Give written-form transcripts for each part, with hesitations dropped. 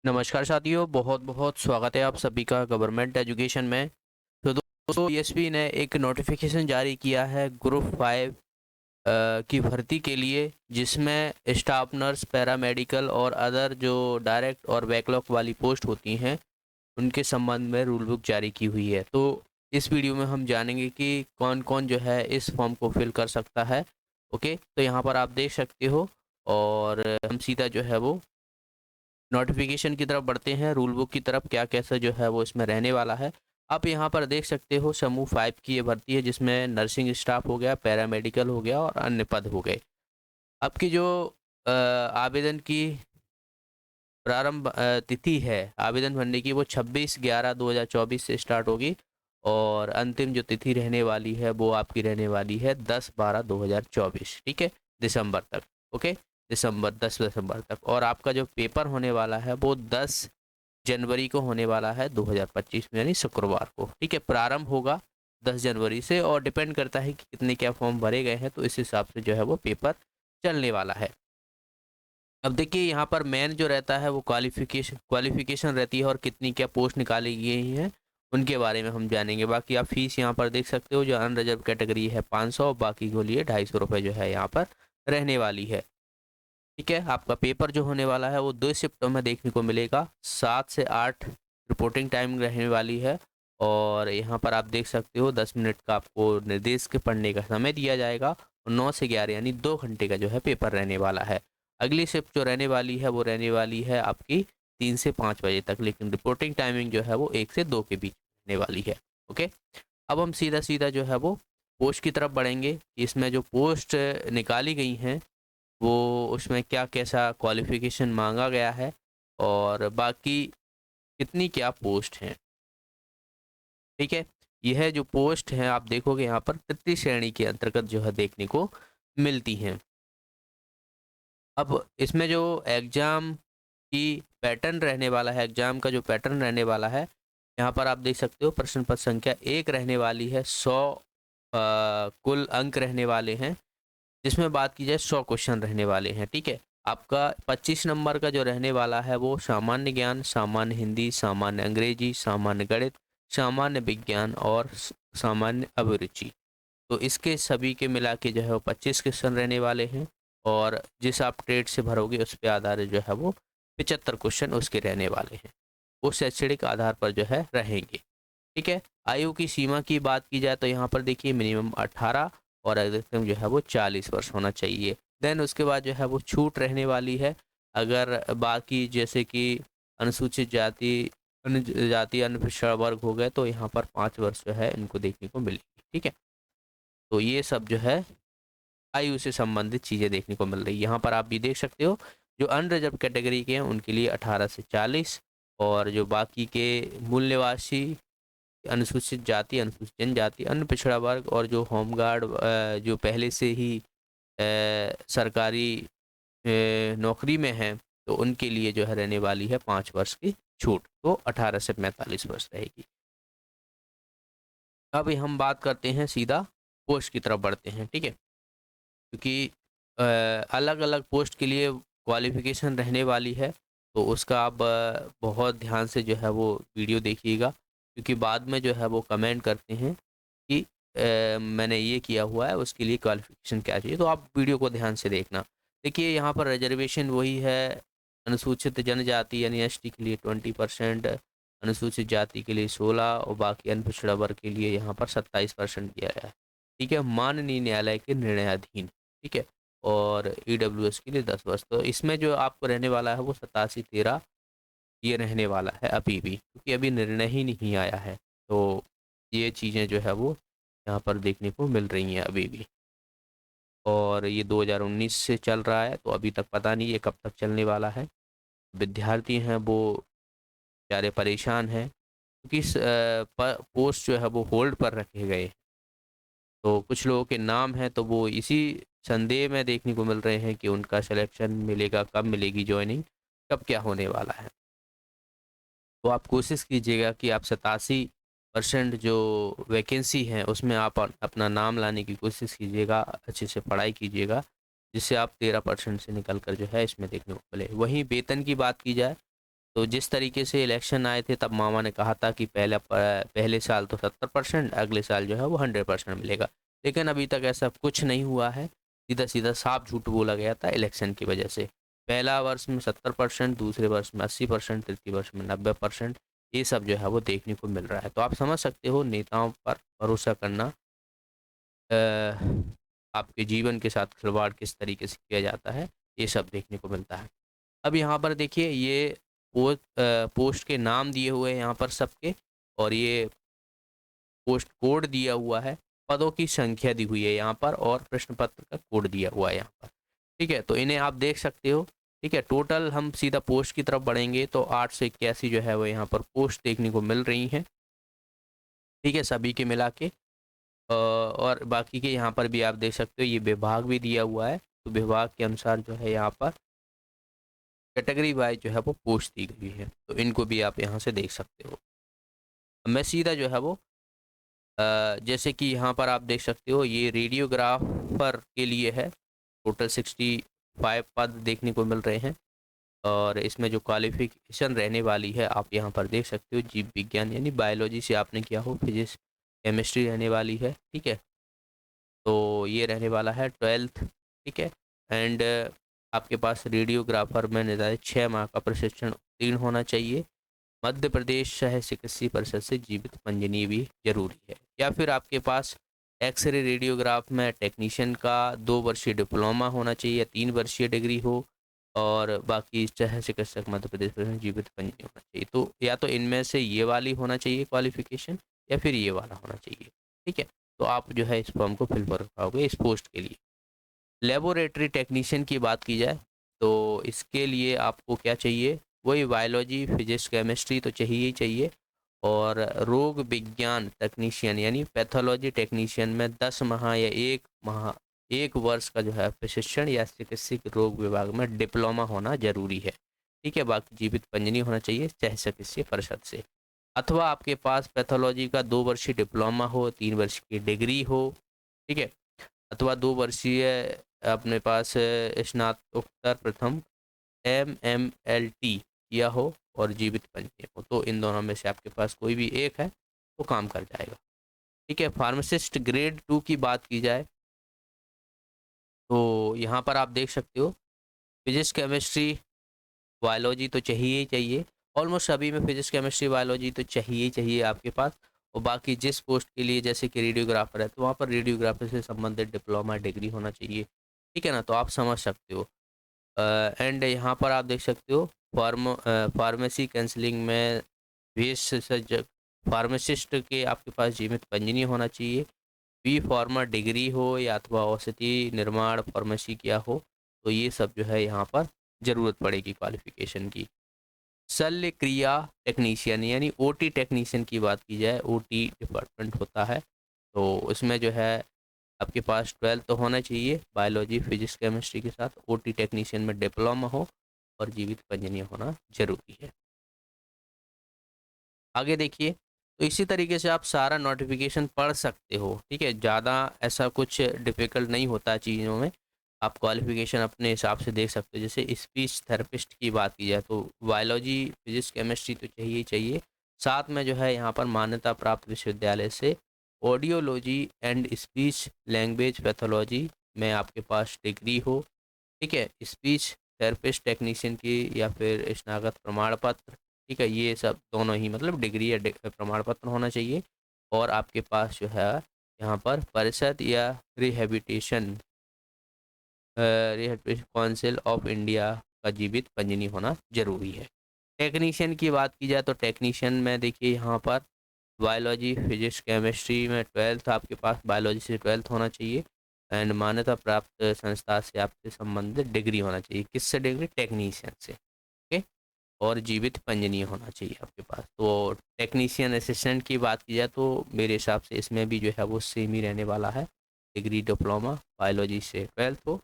नमस्कार साथियों, बहुत बहुत स्वागत है आप सभी का गवर्नमेंट एजुकेशन में। तो दोस्तों पीएसपी ने एक नोटिफिकेशन जारी किया है ग्रुप 5 की भर्ती के लिए, जिसमें स्टाफ नर्स, पैरामेडिकल और अदर जो डायरेक्ट और बैकलॉग वाली पोस्ट होती हैं उनके संबंध में रूल बुक जारी की हुई है। तो इस वीडियो में हम जानेंगे कि कौन कौन जो है इस फॉर्म को फिल कर सकता है। ओके, तो यहाँ पर आप देख सकते हो और हम सीधा जो है वो नोटिफिकेशन की तरफ बढ़ते हैं, रूल बुक की तरफ क्या कैसा जो है वो इसमें रहने वाला है। आप यहाँ पर देख सकते हो समूह 5 की ये भर्ती है, जिसमें नर्सिंग स्टाफ हो गया, पैरामेडिकल हो गया और अन्य पद हो गए। आपकी जो आवेदन की प्रारंभ तिथि है आवेदन भरने की, वो 26/11/2024 से स्टार्ट होगी और अंतिम जो तिथि रहने वाली है वो आपकी रहने वाली है 10/12/2024, ठीक है, दिसंबर तक। ओके, 10 दिसंबर तक। और आपका जो पेपर होने वाला है वो 10 जनवरी को होने वाला है 2025 में, यानी शुक्रवार को। ठीक है, प्रारंभ होगा 10 जनवरी से और डिपेंड करता है कि कितने क्या फॉर्म भरे गए हैं, तो इस हिसाब से जो है वो पेपर चलने वाला है। अब देखिए यहाँ पर मेन जो रहता है वो क्वालिफिकेशन रहती है और कितनी क्या पोस्ट निकाली गई हैं उनके बारे में हम जानेंगे। बाकी आप फीस यहाँ पर देख सकते हो, जो अनरिजर्व कैटेगरी है 500, बाकी के लिए 250 रुपये जो है यहाँ पर रहने वाली है। ठीक है, आपका पेपर जो होने वाला है वो 2 शिफ्टों में देखने को मिलेगा। 7 से 8 रिपोर्टिंग टाइम रहने वाली है और यहाँ पर आप देख सकते हो 10 मिनट का आपको निर्देश के पढ़ने का समय दिया जाएगा और 9 से 11 यानी 2 घंटे का जो है पेपर रहने वाला है। अगली शिफ्ट जो रहने वाली है वो रहने वाली है आपकी 3 से 5 बजे तक, लेकिन रिपोर्टिंग टाइमिंग जो है वो 1 से 2 के बीच रहने वाली है। ओके, अब हम सीधा सीधा जो है वो पोस्ट की तरफ बढ़ेंगे। इसमें जो पोस्ट निकाली गई हैं वो उसमें क्या कैसा क्वालिफिकेशन मांगा गया है और बाकी कितनी क्या पोस्ट हैं। ठीक है, यह जो पोस्ट है आप देखोगे यहाँ पर तृतीय श्रेणी के अंतर्गत जो है देखने को मिलती हैं। अब इसमें जो एग्जाम की पैटर्न रहने वाला है, एग्जाम का जो पैटर्न रहने वाला है, यहाँ पर आप देख सकते हो प्रश्न पत्र संख्या 1 रहने वाली है। 100 कुल अंक रहने वाले हैं, जिसमें बात की जाए 100 क्वेश्चन रहने वाले हैं। ठीक है, आपका 25 नंबर का जो रहने वाला है वो सामान्य ज्ञान, सामान्य हिंदी, सामान्य अंग्रेजी, सामान्य गणित, सामान्य विज्ञान और सामान्य अभिरुचि। तो इसके सभी के मिला के जो है वो 25 क्वेश्चन रहने वाले हैं और जिस आप ट्रेड से भरोगे उस पे आधारित जो है वो 75 क्वेश्चन उसके रहने वाले हैं। वो शैक्षणिक आधार पर जो है रहेंगे। ठीक है, आयु की सीमा की बात की जाए तो यहाँ पर देखिए मिनिमम 18 और अधिकतम जो है वो 40 वर्ष होना चाहिए। देन उसके बाद जो है वो छूट रहने वाली है। अगर बाकी जैसे कि अनुसूचित जाति, जनजाति, अन्य पिछड़ा वर्ग हो गए तो यहाँ पर 5 वर्ष जो है इनको देखने को मिलेगी। ठीक है, तो ये सब जो है आयु से संबंधित चीज़ें देखने को मिल रही है। यहाँ पर आप भी देख सकते हो जो अनरिजर्व कैटेगरी के हैं उनके लिए 18 से 40 और जो बाकी के मूल निवासी, अनुसूचित जाति, अनुसूचित जनजाति, अन्य पिछड़ा वर्ग और जो होमगार्ड जो पहले से ही सरकारी नौकरी में हैं तो उनके लिए जो है रहने वाली है 5 वर्ष की छूट, तो 18 से 45 वर्ष रहेगी। अब हम बात करते हैं सीधा पोस्ट की तरफ बढ़ते हैं। ठीक है, क्योंकि अलग अलग पोस्ट के लिए क्वालिफिकेशन रहने वाली है, तो उसका आप बहुत ध्यान से जो है वो वीडियो देखिएगा, क्योंकि बाद में जो है वो कमेंट करते हैं कि मैंने ये किया हुआ है, उसके लिए क्वालिफिकेशन क्या चाहिए, तो आप वीडियो को ध्यान से देखना। देखिए यहाँ पर रिजर्वेशन वही है, अनुसूचित जनजाति यानी एसटी के लिए 20%, अनुसूचित जाति के लिए 16 और बाकी अन्य पिछड़ा वर्ग के लिए यहाँ पर 27% दिया गया है। ठीक है, माननीय न्यायालय के निर्णयाधीन। ठीक है, और ईडब्ल्यूएस के लिए 10 वर्ष। तो इसमें जो आपको रहने वाला है वो 87/13 ये रहने वाला है अभी भी, क्योंकि अभी निर्णय ही नहीं आया है। तो ये चीज़ें जो है वो यहाँ पर देखने को मिल रही हैं अभी भी, और ये 2019 से चल रहा है तो अभी तक पता नहीं ये कब तक चलने वाला है। विद्यार्थी हैं वो बेचारे परेशान हैं, क्योंकि पोस्ट जो है वो होल्ड पर रखे गए। तो कुछ लोगों के नाम हैं तो वो इसी संदेह में देखने को मिल रहे हैं कि उनका सिलेक्शन मिलेगा, कब मिलेगी जॉइनिंग, कब क्या होने वाला है। तो आप कोशिश कीजिएगा कि आप 87% जो वैकेंसी है उसमें आप अपना नाम लाने की कोशिश कीजिएगा, अच्छे से पढ़ाई कीजिएगा, जिससे आप 13% से निकल कर जो है इसमें देखने को मिले। वहीं वेतन की बात की जाए तो जिस तरीके से इलेक्शन आए थे तब मामा ने कहा था कि पहले साल तो 70%, अगले साल जो है वो 100% मिलेगा, लेकिन अभी तक ऐसा कुछ नहीं हुआ है। सीधा सीधा साफ झूठ बोला गया था इलेक्शन की वजह से। पहला वर्ष में 70%, दूसरे वर्ष में 80%, तृतीय वर्ष में 90%, ये सब जो है वो देखने को मिल रहा है। तो आप समझ सकते हो नेताओं पर भरोसा करना अ, आपके जीवन के साथ खिलवाड़ किस तरीके से किया जाता है, ये सब देखने को मिलता है। अब यहाँ पर देखिए ये पोस्ट के नाम दिए हुए हैं यहाँ पर सबके, और ये पोस्ट कोड दिया हुआ है, पदों की संख्या दी हुई है यहाँ पर, और प्रश्न पत्र का कोड दिया हुआ है यहाँ पर। ठीक है, तो इन्हें आप देख सकते हो। ठीक है, टोटल हम सीधा पोस्ट की तरफ बढ़ेंगे तो 881 जो है वो यहाँ पर पोस्ट देखने को मिल रही हैं। ठीक है, सभी के मिला के और बाकी के यहाँ पर भी आप देख सकते हो, ये विभाग भी दिया हुआ है, तो विभाग के अनुसार जो है यहाँ पर कैटेगरी वाइज जो है वो पोस्ट दी गई है, तो इनको भी आप यहाँ से देख सकते हो। मैं सीधा जो है वो जैसे कि यहाँ पर आप देख सकते हो, ये रेडियोग्राफर के लिए है। टोटल 65 पद देखने को मिल रहे हैं, और इसमें जो क्वालिफिकेशन रहने वाली है आप यहाँ पर देख सकते हो, जीव विज्ञान यानी बायोलॉजी से आपने किया हो, फिजिक्स केमिस्ट्री रहने वाली है। ठीक है, तो ये रहने वाला है 12th। ठीक है, एंड आपके पास रेडियोग्राफर में निर्धारित 6 माह का प्रशिक्षण उत्तीर्ण होना चाहिए। मध्य प्रदेश शहर चिकित्सीय परिषद से जीवित पंजीयनी भी जरूरी है। या फिर आपके पास एक्सरे रेडियोग्राफ में टेक्नीशियन का 2 वर्षीय डिप्लोमा होना चाहिए या 3 वर्षीय डिग्री हो, और बाकी शहर चिकित्सक मध्य प्रदेश में जीवित पंजीयनी होना चाहिए। तो या तो इनमें से ये वाली होना चाहिए क्वालिफिकेशन, या फिर ये वाला होना चाहिए। ठीक है, तो आप जो है इस फॉर्म को फिल कर पाओगे इस पोस्ट के लिए। लेबोरेटरी टेक्नीशियन की बात की जाए तो इसके लिए आपको क्या चाहिए, वही बायोलॉजी फिजिक्स केमिस्ट्री तो चाहिए ही चाहिए, और रोग विज्ञान टेक्नीशियन यानी पैथोलॉजी टेक्नीशियन में 10 माह या 1 वर्ष का जो है प्रशिक्षण या चिकित्सक रोग विभाग में डिप्लोमा होना जरूरी है। ठीक है, बाकी जीवित पंजीयनी होना चाहिए चाहे चिकित्सीय परिषद से, अथवा आपके पास पैथोलॉजी का 2 वर्षीय डिप्लोमा हो, 3 वर्ष की डिग्री हो। ठीक है, अथवा 2 वर्षीय अपने पास स्नातकोत्तर प्रथम MMLT किया हो और जीवित पंजीयन हो, तो इन दोनों में से आपके पास कोई भी एक है तो काम कर जाएगा। ठीक है, फार्मासिस्ट ग्रेड 2 की बात की जाए तो यहाँ पर आप देख सकते हो, फिजिक्स केमिस्ट्री बायोलॉजी तो चाहिए ही चाहिए। ऑलमोस्ट सभी में फिजिक्स केमिस्ट्री बायोलॉजी तो चाहिए ही चाहिए आपके पास। और बाकी जिस पोस्ट के लिए जैसे कि रेडियोग्राफर है तो वहाँ पर रेडियोग्राफर से संबंधित डिप्लोमा डिग्री होना चाहिए। ठीक है ना, तो आप समझ सकते हो। एंड यहाँ पर आप देख सकते हो फार्मेसी काउंसलिंग में विशेषज्ञ फार्मासिस्ट के आपके पास जीवित पंजीयनी होना चाहिए। बी फार्मा डिग्री हो या अथवा औषधि निर्माण फार्मेसी किया हो, तो ये सब जो है यहाँ पर ज़रूरत पड़ेगी क्वालिफिकेशन की। शल्य क्रिया टेक्नीशियन यानी ओटी टेक्नीशियन की बात की जाए, ओटी डिपार्टमेंट होता है, तो उसमें जो है आपके पास 12 तो होना चाहिए बायोलॉजी फिजिक्स केमिस्ट्री के साथ, ओटी टेक्नीशियन में डिप्लोमा हो और जीवित पंजीयनी होना जरूरी है। आगे देखिए, तो इसी तरीके से आप सारा नोटिफिकेशन पढ़ सकते हो। ठीक है, ज़्यादा ऐसा कुछ डिफ़िकल्ट नहीं होता चीज़ों में, आप क्वालिफिकेशन अपने हिसाब से देख सकते हो। जैसे स्पीच थेरेपिस्ट की बात की जाए तो बायोलॉजी फिजिक्स केमिस्ट्री तो चाहिए ही चाहिए, साथ में जो है यहाँ पर मान्यता प्राप्त विश्वविद्यालय से audiology and speech language pathology में आपके पास डिग्री हो। ठीक है, स्पीच थेरेपिस्ट टेक्नीशियन की या फिर स्नातक प्रमाण पत्र। ठीक है, ये सब दोनों ही मतलब डिग्री या प्रमाण पत्र होना चाहिए, और आपके पास जो है यहाँ पर परिषद या rehabilitation rehabilitation council of India का जीवित पंजीयनी होना जरूरी है। टेक्नीशियन की बात की जाए तो टेक्नीशियन में देखिए यहाँ पर बायोलॉजी फिजिक्स केमिस्ट्री में 12th आपके पास बायोलॉजी से 12th होना चाहिए, एंड मान्यता प्राप्त संस्था से आपसे संबंधित डिग्री होना चाहिए। किससे डिग्री? टेक्नीशियन से। ओके, और जीवित पंजीयनी होना चाहिए आपके पास। तो टेक्नीशियन असिस्टेंट की बात की जाए तो मेरे हिसाब से इसमें भी जो है वो सेम ही रहने वाला है, डिग्री डिप्लोमा बायोलॉजी से 12th हो।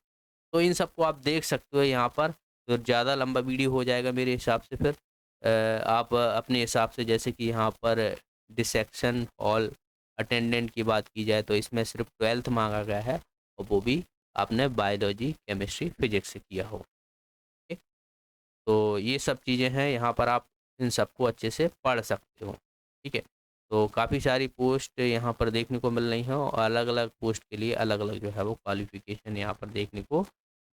तो इन सबको आप देख सकते हो यहाँ पर। तो ज़्यादा लंबा वीडियो हो जाएगा मेरे हिसाब से, फिर आप अपने हिसाब से, जैसे कि यहाँ पर डिसेक्शन हॉल अटेंडेंट की बात की जाए तो इसमें सिर्फ 12th मांगा गया है, और वो भी आपने बायोलॉजी केमिस्ट्री फिजिक्स से किया हो। तो ये सब चीज़ें हैं, यहाँ पर आप इन सबको अच्छे से पढ़ सकते हो। ठीक है, तो काफ़ी सारी पोस्ट यहाँ पर देखने को मिल रही हैं और अलग-अलग पोस्ट के लिए अलग-अलग जो है वो क्वालिफ़िकेशन यहाँ पर देखने को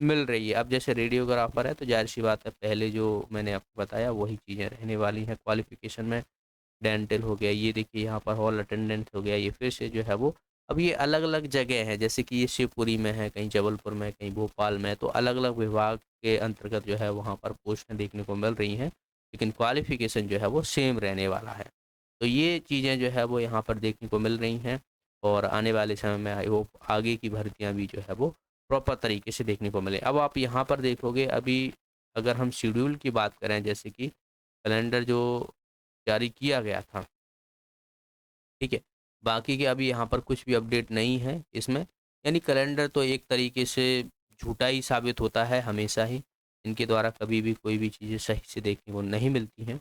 मिल रही है। अब जैसे रेडियोग्राफ़र है तो ज़ाहिर-सी बात है, पहले जो मैंने आपको बताया वही चीज़ें रहने वाली हैं क्वालिफ़िकेशन में। डेंटल हो गया, ये देखिए यहाँ पर हॉल अटेंडेंट हो गया, ये फिर से जो है वो अब ये अलग-अलग जगह है, जैसे कि ये शिवपुरी में है, कहीं जबलपुर में, कहीं भोपाल में, तो अलग-अलग विभाग के अंतर्गत जो है वहाँ पर पोस्टें देखने को मिल रही हैं, लेकिन क्वालिफ़िकेशन जो है वो सेम रहने वाला है। तो ये चीज़ें जो है वो यहाँ पर देखने को मिल रही हैं और आने वाले समय में आई होप आगे की भर्तियाँ भी जो है वो प्रॉपर तरीके से देखने को मिलें। अब आप यहाँ पर देखोगे, अभी अगर हम शेड्यूल की बात करें, जैसे कि कैलेंडर जो जारी किया गया था, ठीक है? बाकी के अभी यहाँ पर कुछ भी अपडेट नहीं है इसमें, यानी कैलेंडर तो एक तरीके से झूठा ही साबित होता है हमेशा ही। इनके द्वारा कभी भी कोई भी चीज़ें सही से देखने को नहीं मिलती हैं।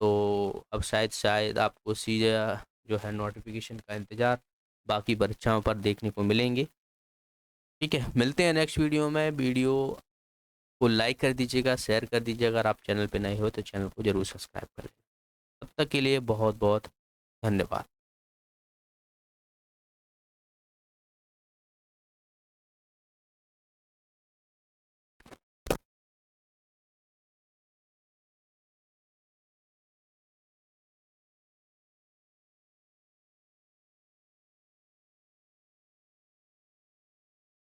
तो अब शायद शायद आपको सीधा जो है नोटिफ़िकेशन का इंतज़ार बाकी परीक्षाओं पर देखने को मिलेंगे। ठीक है? मिलते हैं नेक्स्ट वीडियो में। वीडियो को लाइक कर दीजिएगा, शेयर कर दीजिएगा। अगर आप चैनल पे नए हो तो चैनल को ज़रूर सब्सक्राइब कर लें। तब तक के लिए बहुत-बहुत धन्यवाद।